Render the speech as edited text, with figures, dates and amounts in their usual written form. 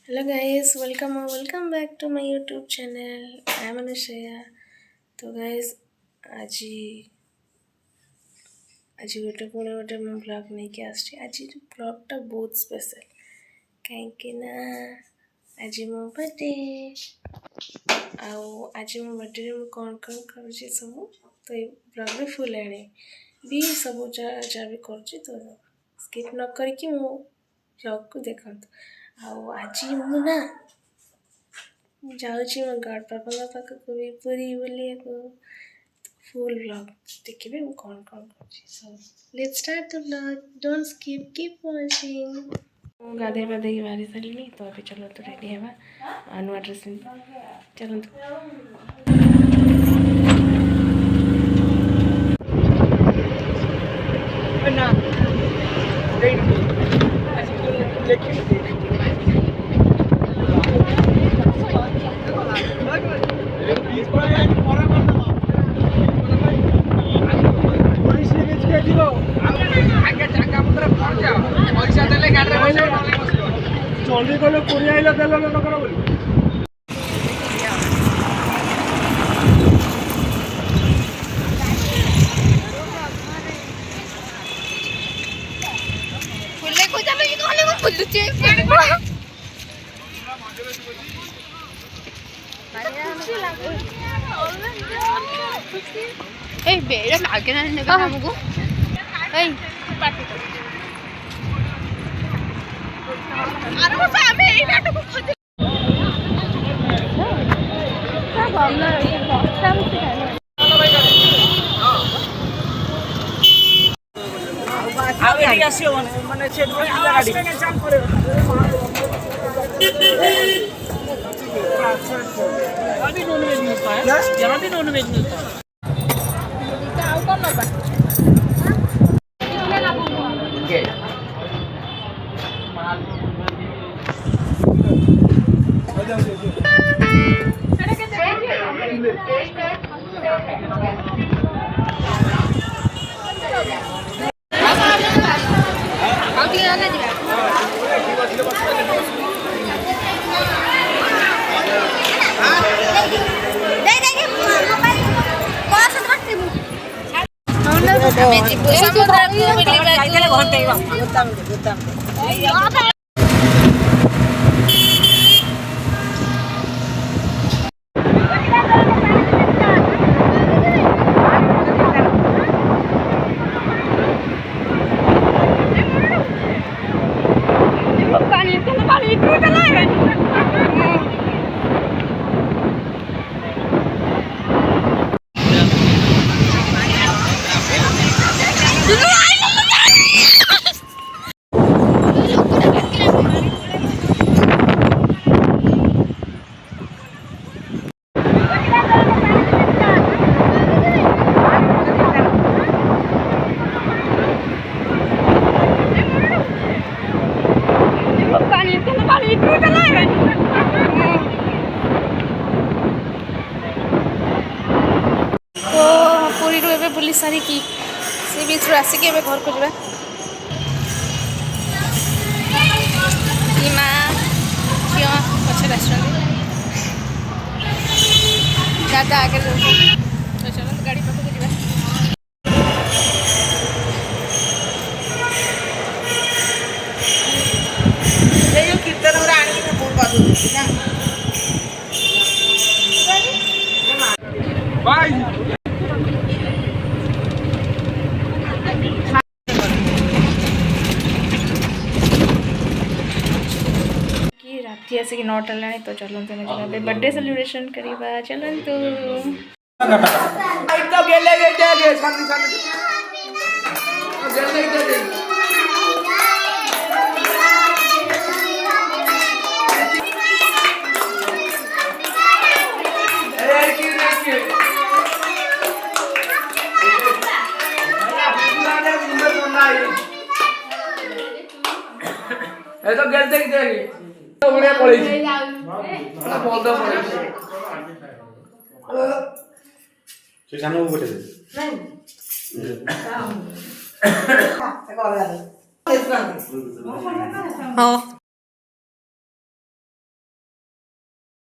Hello guys, welcome back to my YouTube channel. I am Anushya. तो guys ଆଜି ଆଜି ଗୋଟେ ମୁଁ ବ୍ଲଗ୍ ନେଇକି ଆସିଛି। ଆଜି ବ୍ଲଗ୍ଟା ବହୁତ ସ୍ପେଶାଲ୍ କାହିଁକି ନା ଆଜି ମୋ ବର୍ଥଡେ। ଆଉ ଆଜି ମୋ ବର୍ଥଡେରେ ମୁଁ କ'ଣ କରୁଛି ସବୁ ତ ଏଇ ବ୍ଲଗ୍ରେ ଫୁଲ୍ ଆଣେ ବି ସବୁ ଯାହା ବି କରୁଛି ତ ସ୍କିପ୍ ନ କରିକି ମୋ ବ୍ଲଗ୍କୁ ଦେଖନ୍ତୁ। ଆଉ ଆଜି ମୁଁ ନା ଯାଉଛି ମୋ ଗଡ୍ ବାବାଙ୍କ ପାଖକୁ ବି ପୁରୀ ବୁଲିବାକୁ। ଫୁଲ୍ ବ୍ଲଗ୍ ଦେଖିବେ ମୁଁ କ'ଣ କରୁଛି। So let's start the blog, don't skip, keep watching. ମୁଁ ଗାଧେଇ ପାଧେଇକି ବାହାରି ସାରିଲିଣି ତ ଏବେ ଚାଲନ୍ତୁ ରେଡ଼ି ହେବା। ନୂଆ ଡ୍ରେସ୍ ଚାଲନ୍ତୁ। ଜଲ୍ଦି କଲେ କୋଡ଼ିଏ ଆଇଲା ଦେଲ ଦରକାର ବୋଲି ବେଳ ଲାଗେ ନା ନେବେ ଆମକୁ ଆମେ ଏଇ ନାଟକୁ ଖୋଜି ଆଉ ଏଠିକି ଆସିବ ମାନେ ସେ ଗାଡ଼ି ଆଉ କଣ ନବା ଆଉ ଟିକେ ଆଗେ ଯିବା। ପୁରୀରୁ ଏବେ ବୁଲି ସାରିକି ସି ବିଚ୍ରୁ ଆସିକି ଏବେ ଘରକୁ ଯିବା। ମା ଝିଅ ପଛରେ ଆସିଛନ୍ତି, ଦାଦା ଆଗରେ ଯାଉଛନ୍ତି। ତ ଚାଲନ୍ତୁ ଗାଡ଼ି ପାଖକୁ ଯିବା। ଏଇ ଯେଉଁ କୀର୍ତ୍ତନ ଗୁଡ଼ା ଆଣିକି ବହୁତ ବାଜୁଛି ନା ରାତି ଆସିକି 9ଟା ହେଲାଣି ତ ଚାଲନ୍ତୁ ଆମେ ଯିବା ଏବେ ବର୍ଥଡେ ସେଲିବ୍ରେସନ୍ କରିବା। ଚାଲନ୍ତୁ। ଏ ତ ଗେଲ ଦେଖି ଦେଖି ବଢିଆ ପଳେଇଛି ବନ୍ଦ ପଳେଇଛି ସେ ସାନକୁ ପଠେଇ ଦେ। ହଁ।